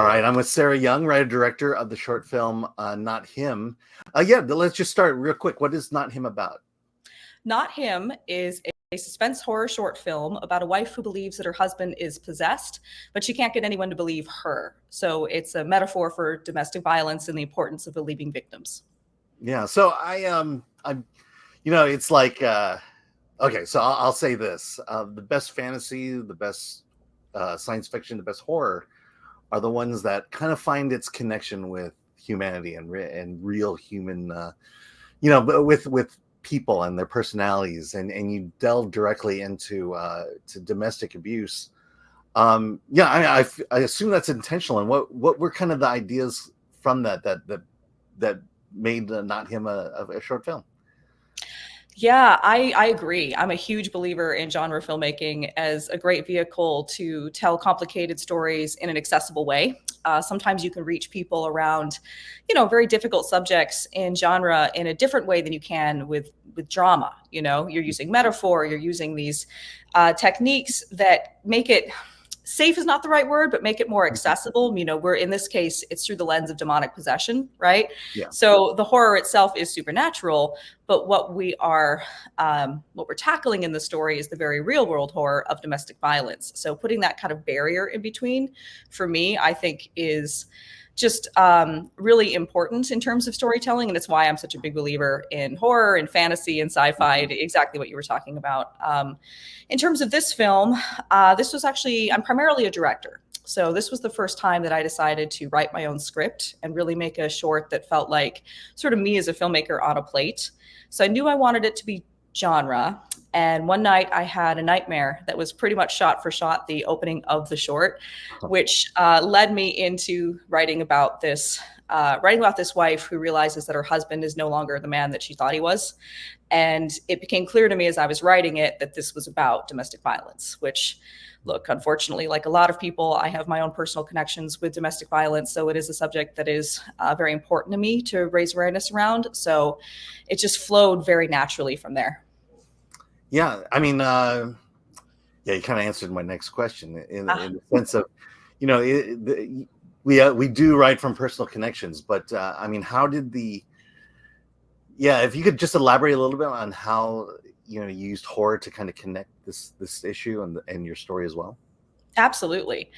right, I'm with Sarah Young, writer-director of the short film Not Him. Yeah, let's just start real quick. What is Not Him about? Not Him is a suspense horror short film about a wife who believes that her husband is possessed, but she can't get anyone to believe her. So it's a metaphor for domestic violence and the importance of believing victims. Yeah, so it's like, okay, so I'll say this. The best fantasy, the best science fiction, the best horror are the ones that kind of find its connection with humanity and real human, but with people and their personalities, and you delve directly into to domestic abuse. I assume that's intentional. And what were kind of the ideas from that made Not Him a short film? Yeah, I agree. I'm a huge believer in genre filmmaking as a great vehicle to tell complicated stories in an accessible way. Sometimes you can reach people around, very difficult subjects in genre in a different way than you can with drama. You're using metaphor, you're using these techniques that make it safe is not the right word, but make it more accessible. We're in this case, it's through the lens of demonic possession, right? Yeah. So the horror itself is supernatural, but what we're tackling in the story is the very real world horror of domestic violence. So putting that kind of barrier in between, for me, I think is just really important in terms of storytelling. And it's why I'm such a big believer in horror and fantasy and sci-fi, exactly what you were talking about. In terms of this film, I'm primarily a director. So this was the first time that I decided to write my own script and really make a short that felt like sort of me as a filmmaker on a plate. So I knew I wanted it to be genre. And one night I had a nightmare that was pretty much shot for shot the opening of the short, which led me into writing about this wife who realizes that her husband is no longer the man that she thought he was. And it became clear to me as I was writing it that this was about domestic violence, which, look, unfortunately, like a lot of people, I have my own personal connections with domestic violence. So it is a subject that is very important to me to raise awareness around. So it just flowed very naturally from there. Yeah, I mean, you kind of answered my next question in the sense of, we do write from personal connections, but I mean, how did if you could just elaborate a little bit on how you used horror to kind of connect this issue and your story as well. Absolutely.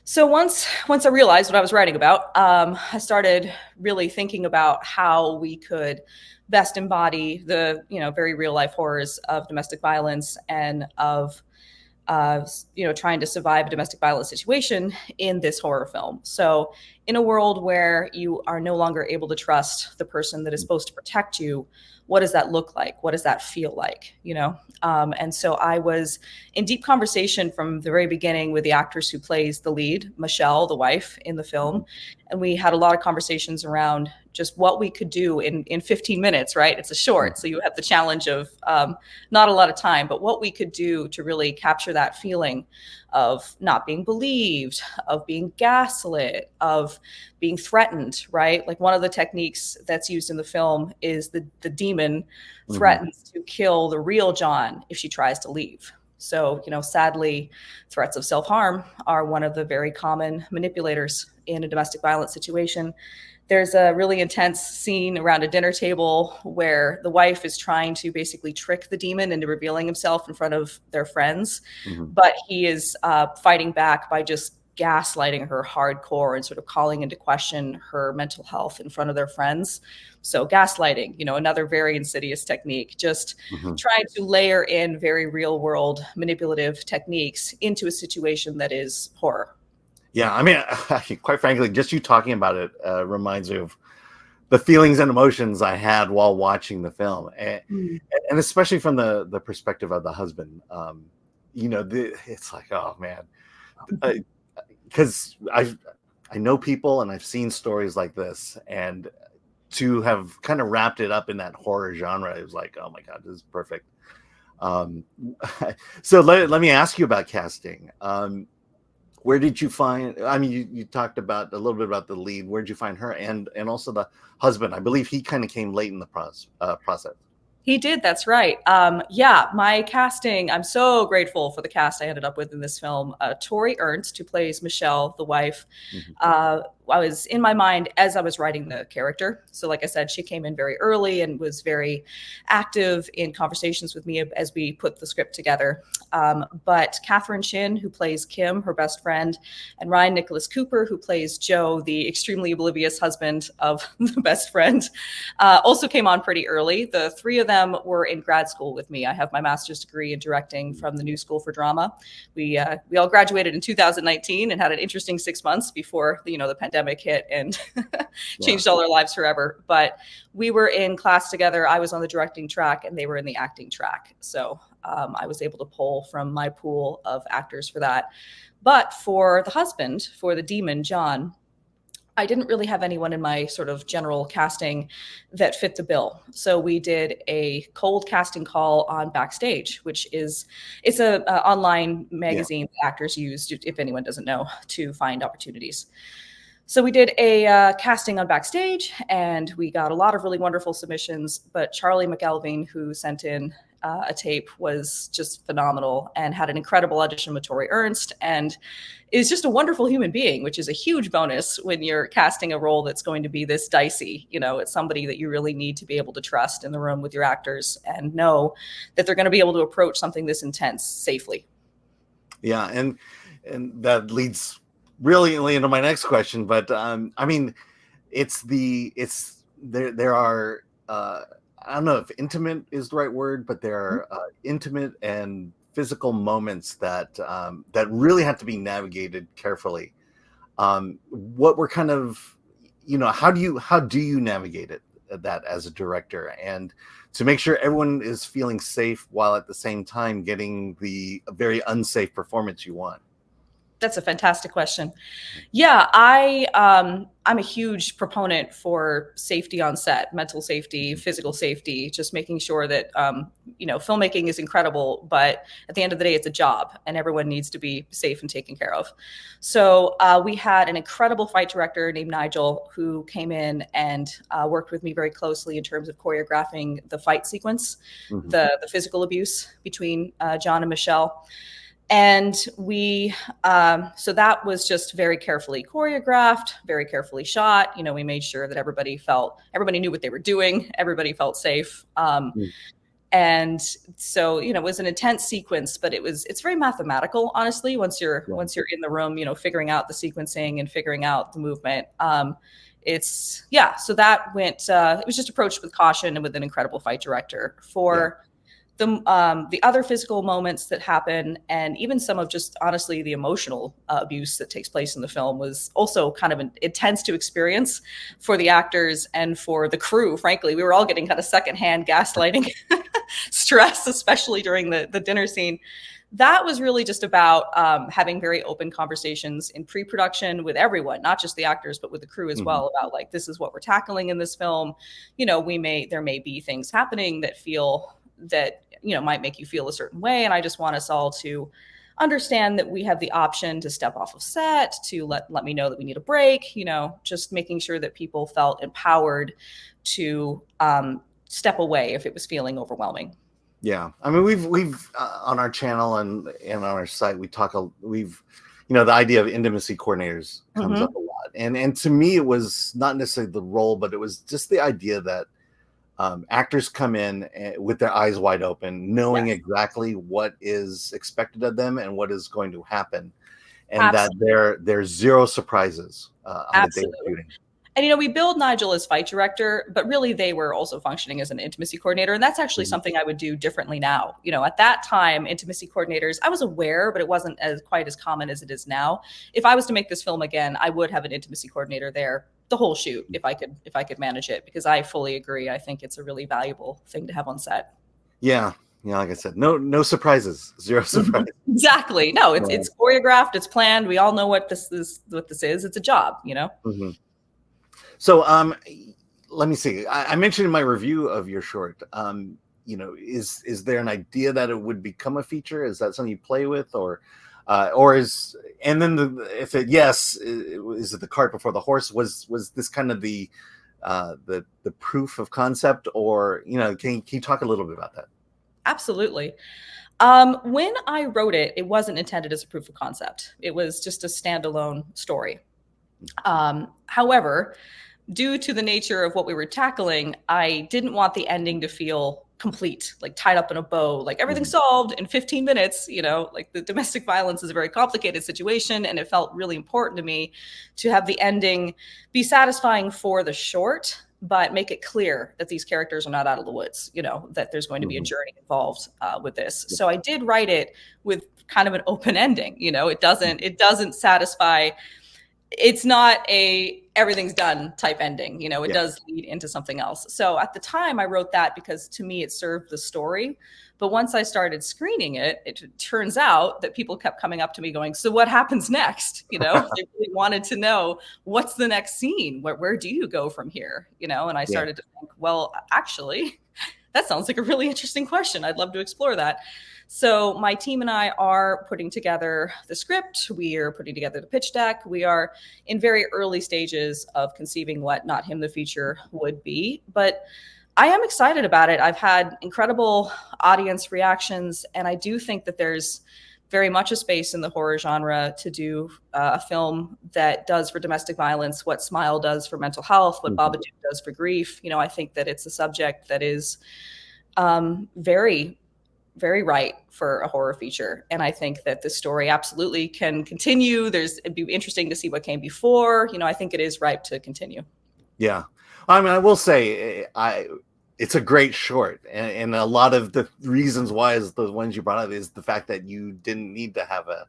So once I realized what I was writing about, I started really thinking about how we could best embody the very real life horrors of domestic violence and of trying to survive a domestic violence situation in this horror film. So in a world where you are no longer able to trust the person that is supposed to protect you, what does that look like? What does that feel like? And so I was in deep conversation from the very beginning with the actress who plays the lead, Michelle, the wife in the film. And we had a lot of conversations around just what we could do in 15 minutes, right? It's a short, so you have the challenge of not a lot of time, but what we could do to really capture that feeling of not being believed, of being gaslit, of being threatened, right? Like one of the techniques that's used in the film is the demon threatens to kill the real John if she tries to leave. So, sadly, threats of self-harm are one of the very common manipulators in a domestic violence situation. There's a really intense scene around a dinner table where the wife is trying to basically trick the demon into revealing himself in front of their friends, but he is fighting back by just gaslighting her hardcore and sort of calling into question her mental health in front of their friends. So gaslighting, another very insidious technique, just trying to layer in very real world manipulative techniques into a situation that is horror. Yeah, I mean, quite frankly, just you talking about it reminds me of the feelings and emotions I had while watching the film, and especially from the perspective of the husband. It's like, oh man, because I know people and I've seen stories like this, and to have kind of wrapped it up in that horror genre, it was like, oh my god, this is perfect. So let me ask you about casting. Where did you find? I mean, you talked about a little bit about the lead. Where did you find her, and also the husband? I believe he kind of came late in the process. He did. That's right. Yeah, my casting. I'm so grateful for the cast I ended up with in this film. Tori Ernst, who plays Michelle, the wife. Mhm. I was in my mind as I was writing the character. So, like I said, she came in very early and was very active in conversations with me as we put the script together. But Catherine Shin, who plays Kim, her best friend, and Ryan Nicholas Cooper, who plays Joe, the extremely oblivious husband of the best friend, also came on pretty early. The three of them were in grad school with me. I have my master's degree in directing from the New School for Drama. We all graduated in 2019 and had an interesting 6 months before the pandemic hit and Yeah. changed all our lives forever. But we were in class together. I was on the directing track and they were in the acting track. So I was able to pull from my pool of actors for that. But for the husband, for the demon, John, I didn't really have anyone in my sort of general casting that fit the bill. So we did a cold casting call on Backstage, which is it's a online Yeah. magazine that actors use, if anyone doesn't know, to find opportunities. So we did a casting on Backstage, and we got a lot of really wonderful submissions. But Charlie McElveen, who sent in a tape, was just phenomenal and had an incredible audition with Tori Ernst, and is just a wonderful human being, which is a huge bonus when you're casting a role that's going to be this dicey. It's somebody that you really need to be able to trust in the room with your actors and know that they're going to be able to approach something this intense safely. Yeah, and that leads brilliantly into my next question. But I mean, it's there are I don't know if intimate is the right word, but there are intimate and physical moments that really have to be navigated carefully. What were kind of, how do you navigate that as a director, and to make sure everyone is feeling safe while at the same time getting the very unsafe performance you want? That's a fantastic question. Yeah, I'm a huge proponent for safety on set, mental safety, physical safety, just making sure that filmmaking is incredible, but at the end of the day, it's a job, and everyone needs to be safe and taken care of. So we had an incredible fight director named Nigel who came in and worked with me very closely in terms of choreographing the fight sequence, Mhm. the physical abuse between John and Michelle. And so that was just very carefully choreographed, very carefully shot. We made sure that everybody knew what they were doing, everybody felt safe. Mm. And so, it was an intense sequence, but it's very mathematical, honestly, once you're Yeah. in the room, figuring out the sequencing and figuring out the movement. So that went, it was just approached with caution and with an incredible fight director. For the other physical moments that happen, and even some of just honestly the emotional abuse that takes place in the film, was also kind of intense to experience for the actors and for the crew. Frankly, we were all getting kind of secondhand gaslighting stress, especially during the dinner scene. That was really just about having very open conversations in pre-production with everyone, not just the actors, but with the crew as well, about like, this is what we're tackling in this film. There may be things happening that might make you feel a certain way, and I just want us all to understand that we have the option to step off of set, to let me know that we need a break. Just making sure that people felt empowered to step away if it was feeling overwhelming. Yeah, I mean, we've on our channel and on our site, the idea of intimacy coordinators comes Mm-hmm. up a lot, and to me, it was not necessarily the role, but it was just the idea that actors come in with their eyes wide open, knowing Yes, exactly what is expected of them and what is going to happen, and that absolutely. there's zero surprises on the day of Absolutely. shooting. And we billed Nigel as fight director, but really they were also functioning as an intimacy coordinator. And that's actually Mhm. something I would do differently now. At that time, intimacy coordinators, I was aware, but it wasn't quite as common as it is now. If I was to make this film again, I would have an intimacy coordinator there the whole shoot if I could manage it, because I fully agree. I think it's a really valuable thing to have on set. Yeah, yeah. Like I said, no surprises, zero Mhm. surprises. Exactly. No, it's Yeah. it's choreographed, it's planned. We all know what this is. What this is. It's a job. Mhm. So, let me see. I mentioned in my review of your short, is there an idea that it would become a feature? Is that something you play with, or is, and then if it yes, is it the cart before the horse? Was this kind of the the proof of concept, or can you talk a little bit about that? Absolutely. When I wrote it, it wasn't intended as a proof of concept. It was just a standalone story. However, due to the nature of what we were tackling, I didn't want the ending to feel complete, like tied up in a bow, like everything Mhm. solved in 15 minutes. Like the domestic violence is a very complicated situation. And it felt really important to me to have the ending be satisfying for the short, but make it clear that these characters are not out of the woods, that there's going to be a Mhm. journey involved with this. Yeah. So I did write it with kind of an open ending. Mhm. It doesn't satisfy, it's not a everything's done type ending. It Yeah. does lead into something else. So at the time I wrote that because to me it served the story. But once I started screening it, it turns out that people kept coming up to me going, so what happens next? They really wanted to know, what's the next scene? Where do you go from here? And I Yeah. started to think, well, actually, that sounds like a really interesting question. I'd love to explore that. So my team and I are putting together the script. We are putting together the pitch deck. We are in very early stages of conceiving what Not Him the Feature would be. But I am excited about it. I've had incredible audience reactions, and I do think that there's very much a space in the horror genre to do a film that does for domestic violence what Smile does for mental health, what Mhm. Babadook does for grief. I think that it's a subject that is very, very right for a horror feature. And I think that the story absolutely can continue. It'd be interesting to see what came before. I think it is ripe to continue. Yeah. I mean, I will say, it's a great short, and a lot of the reasons why is the ones you brought up is the fact that you didn't need to have a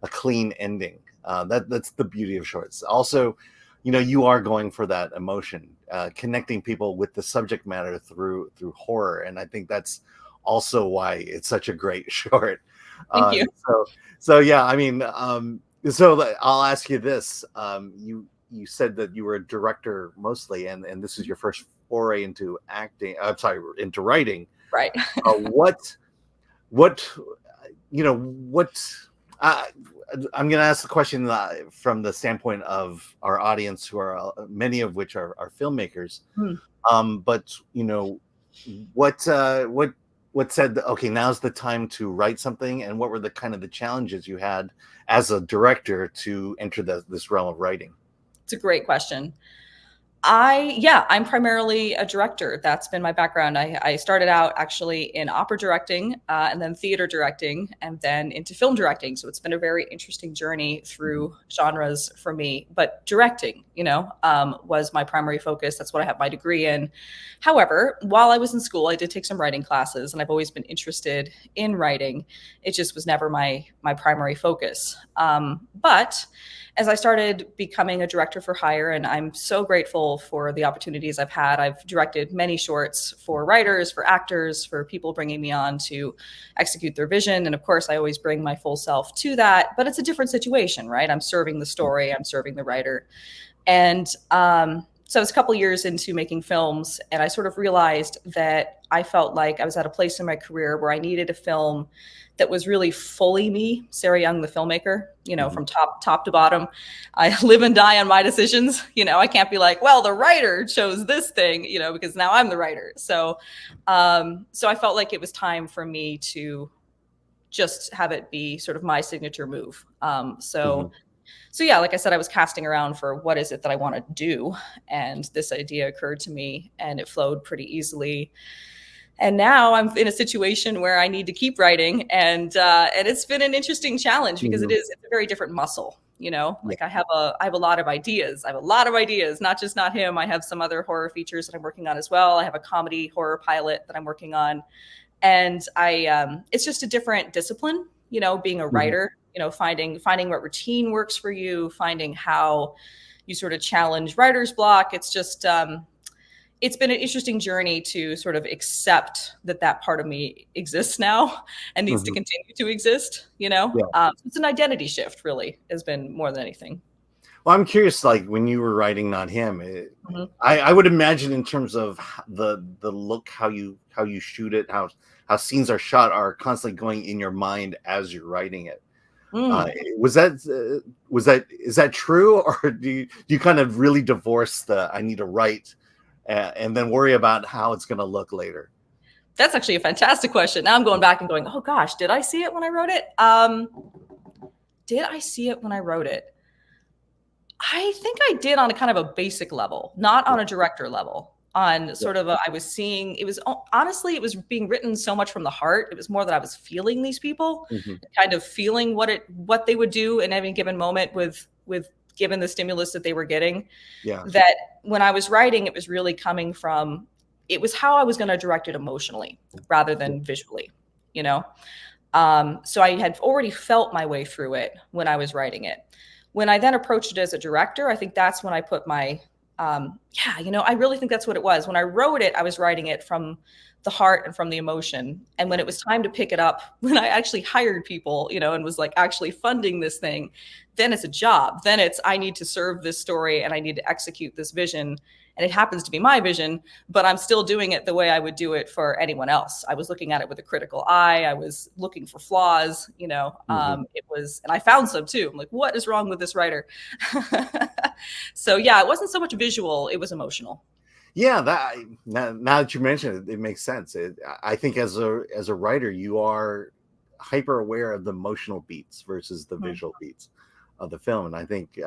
clean ending. That's the beauty of shorts. Also, you are going for that emotion, connecting people with the subject matter through horror, and I think that's also why it's such a great short. Thank you. So yeah, I mean, I'll ask you this: you said that you were a director mostly, and this is your first foray into acting. I'm sorry, into writing. Right. What what what uh, I'm going to ask the question from the standpoint of our audience, who are many of which are filmmakers. Hmm. But what said that, okay, now's the time to write something, and what were the kind of the challenges you had as a director to enter this realm of writing? It's a great question. I'm primarily a director. That's been my background. I started out actually in opera directing, and then theater directing, and then into film directing. So it's been a very interesting journey through genres for me. But directing, was my primary focus. That's what I have my degree in. However, while I was in school, I did take some writing classes, and I've always been interested in writing. It just was never my primary focus. But as I started becoming a director for hire, and I'm so grateful for the opportunities I've had. I've directed many shorts for writers, for actors, for people bringing me on to execute their vision. And of course, I always bring my full self to that, but it's a different situation, right? I'm serving the story, I'm serving the writer. And so I was a couple years into making films, and I sort of realized that I felt like I was at a place in my career where I needed a film that was really fully me, Sarah Young, the filmmaker, Mhm. from top to bottom. I live and die on my decisions. I can't be like, well, the writer chose this thing, because now I'm the writer. So I felt like it was time for me to just have it be sort of my signature move. Mhm. So yeah, like I said, I was casting around for what is it that I want to do, and this idea occurred to me, and it flowed pretty easily. And now I'm in a situation where I need to keep writing, and it's been an interesting challenge because Mhm. it's a very different muscle. Yeah. Like I have a lot of ideas. I have a lot of ideas, not him. I have some other horror features that I'm working on as well. I have a comedy horror pilot that I'm working on, and it's just a different discipline. Being a Mhm. writer, finding what routine works for you, finding how you sort of challenge writer's block. It's been an interesting journey to sort of accept that part of me exists now and needs to Mhm. continue to exist. Yeah. It's an identity shift, really, has been more than anything. Well, I'm curious, like when you were writing Not Him, Mhm. I would imagine in terms of the look, how you shoot it, how scenes are shot are constantly going in your mind as you're writing it. Uh, Mm. was that is that true, or do you kind of really divorce the I need to write and then worry about how it's going to look later? That's actually a fantastic question. Now I'm going back and going, oh gosh, did I see it when I wrote it? Did I see it when I wrote it? I think I did on a kind of a basic level, not on a director level. On sort of I was seeing, it was honestly, it was being written so much from the heart. It was more that I was feeling these people, Mm-hmm. kind of feeling what they would do in any given moment with given the stimulus that they were getting. Yeah. That when I was writing, it was really coming from, it was how I was going to direct it emotionally rather than visually, you know? So I had already felt my way through it when I was writing it. When I then approached it as a director, I think that's when I put my, I really think that's what it was. When I wrote it, I was writing it from the heart and from the emotion. And when it was time to pick it up, when I actually hired people, and was like actually funding this thing, then it's a job. Then it's, I need to serve this story and I need to execute this vision. And it happens to be my vision, but I'm still doing it the way I would do it for anyone else. I was looking at it with a critical eye. I was looking for flaws, it was, and I found some too. I'm like, what is wrong with this writer? So yeah, it wasn't so much visual, it was emotional. Yeah, now that you mention it, it makes sense. I think as a writer, you are hyper aware of the emotional beats versus the visual beats of the film, and I think,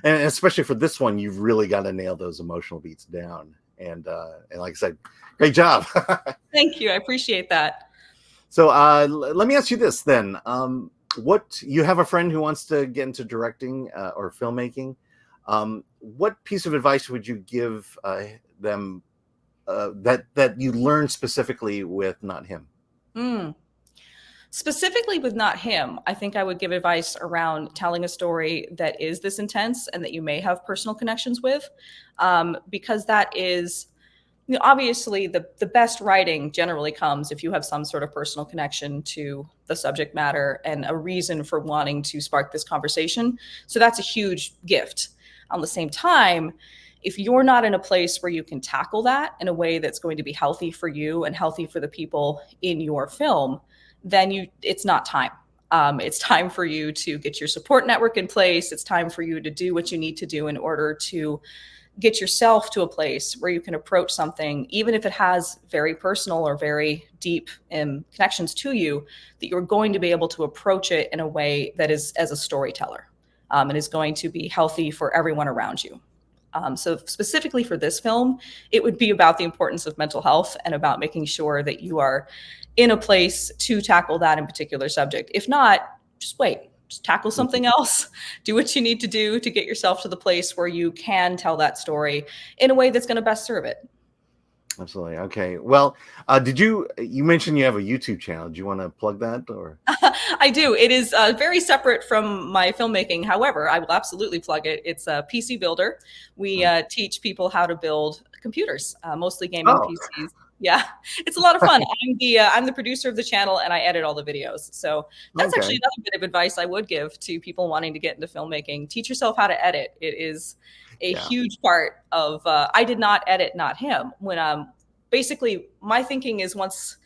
and especially for this one, you've really got to nail those emotional beats down. And like I said, great job. Thank you, I appreciate that. So let me ask you this then: what you have a friend who wants to get into directing or filmmaking? What piece of advice would you give them that you learned specifically with Not Him? Specifically with Not Him, I think I would give advice around telling a story that is this intense and that you may have personal connections with, because that is, obviously the best writing generally comes if you have some sort of personal connection to the subject matter and a reason for wanting to spark this conversation. So that's a huge gift. At the same time, if you're not in a place where you can tackle that in a way that's going to be healthy for you and healthy for the people in your film, then it's not time. It's time for you to get your support network in place. It's time for you to do what you need to do in order to get yourself to a place where you can approach something, even if it has very personal or very deep connections to you, that you're going to be able to approach it in a way that is as a storyteller, and is going to be healthy for everyone around you. So specifically for this film, it would be about the importance of mental health and about making sure that you are in a place to tackle that in particular subject. If not, just wait, just tackle something else, do what you need to do to get yourself to the place where you can tell that story in a way that's going to best serve it. Absolutely. Okay. Well, you mentioned you have a YouTube channel. Do you want to plug that or? I do. It is very separate from my filmmaking. However, I will absolutely plug it. It's a PC Builder. We teach people how to build computers, mostly gaming PCs. Yeah, it's a lot of fun. I'm the producer of the channel and I edit all the videos. So that's actually another bit of advice I would give to people wanting to get into filmmaking. Teach yourself how to edit. It is a huge part of, I did not edit Not Him. When basically my thinking is once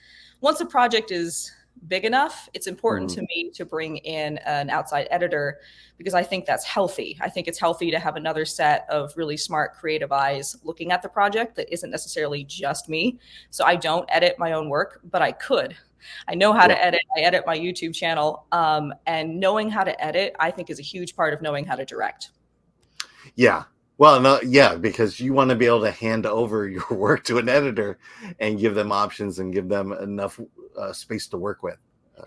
a project is big enough, it's important to me to bring in an outside editor because I think that's healthy. I think it's healthy to have another set of really smart, creative eyes looking at the project that isn't necessarily just me. So I don't edit my own work, but I could. I know how to edit. I edit my YouTube channel. And knowing how to edit, I think, is a huge part of knowing how to direct. Yeah. Well, no, yeah, because you want to be able to hand over your work to an editor and give them options and give them enough space to work with.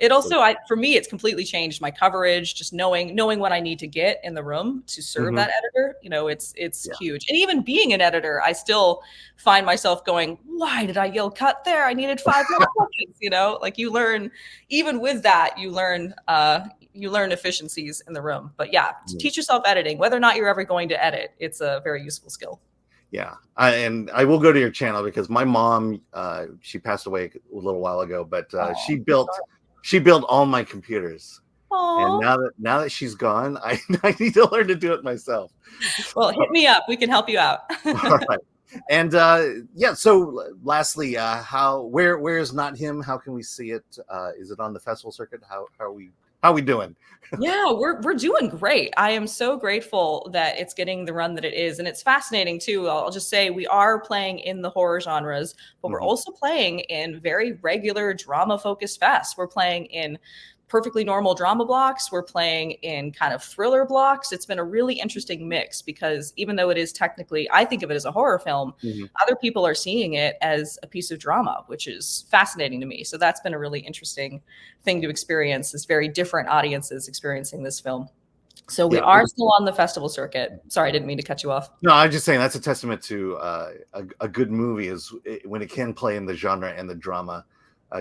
It also, for me, it's completely changed my coverage. Just knowing what I need to get in the room to serve that editor, it's huge. And even being an editor, I still find myself going, "Why did I yell cut there? I needed 5 more seconds." Like you learn, even with that, you learn efficiencies in the room. But yeah, teach yourself editing. Whether or not you're ever going to edit, it's a very useful skill. Yeah, and I will go to your channel because my mom, she passed away a little while ago, but she built all my computers. Aww. And now that she's gone, I need to learn to do it myself. Well, hit me up. We can help you out. All right. And so lastly, where is Not Him? How can we see it? Is it on the festival circuit? How are we? How we doing? Yeah, we're doing great. I am so grateful that it's getting the run that it is, and it's fascinating too. I'll just say we are playing in the horror genres, but we're Mhm. also playing in very regular drama focused fests. We're playing in perfectly normal drama blocks. We're playing in kind of thriller blocks. It's been a really interesting mix because even though it is technically, I think of it as a horror film, Mhm. other people are seeing it as a piece of drama, which is fascinating to me. So that's been a really interesting thing to experience, is very different audiences experiencing this film. So we Yeah. are still on the festival circuit. Sorry, I didn't mean to cut you off. No, I'm just saying that's a testament to a good movie is when it can play in the genre and the drama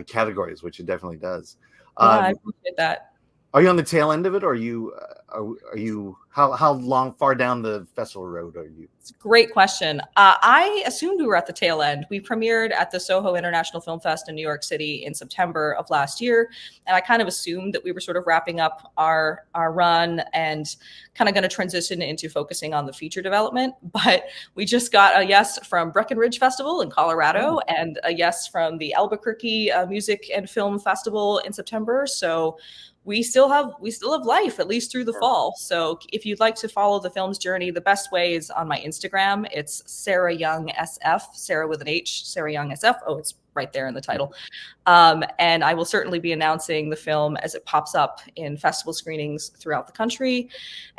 categories, which it definitely does. Yeah, I Um, appreciate that. are you on the tail end of it, or are you how long far down the festival road are you? It's a great question. I assumed we were at the tail end. We premiered at the Soho International Film Fest in New York City in September of last year, and I kind of assumed that we were sort of wrapping up our run and kind of going to transition into focusing on the feature development. But we just got a yes from Breckenridge Festival in Colorado and a yes from the Albuquerque Music and Film Festival in September. So we still have life at least through the fall. So if you'd like to follow the film's journey, the best way is on my Instagram. It's Sarah Young SF, Sarah with an H, Sarah Young SF. Oh, it's right there in the title. And I will certainly be announcing the film as it pops up in festival screenings throughout the country.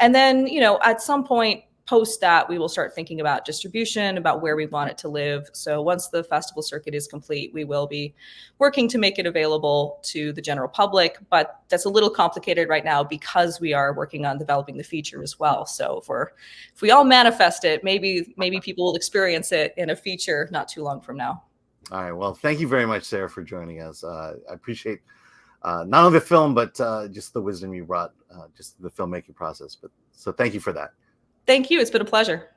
And then, at some point post that, we will start thinking about distribution, about where we want it to live. So once the festival circuit is complete, we will be working to make it available to the general public. But that's a little complicated right now because we are working on developing the feature as well. So if we all manifest it, maybe people will experience it in a feature not too long from now. All right. Well, thank you very much, Sarah, for joining us. I appreciate not only the film, but just the wisdom you brought, just the filmmaking process. But so thank you for that. Thank you. It's been a pleasure.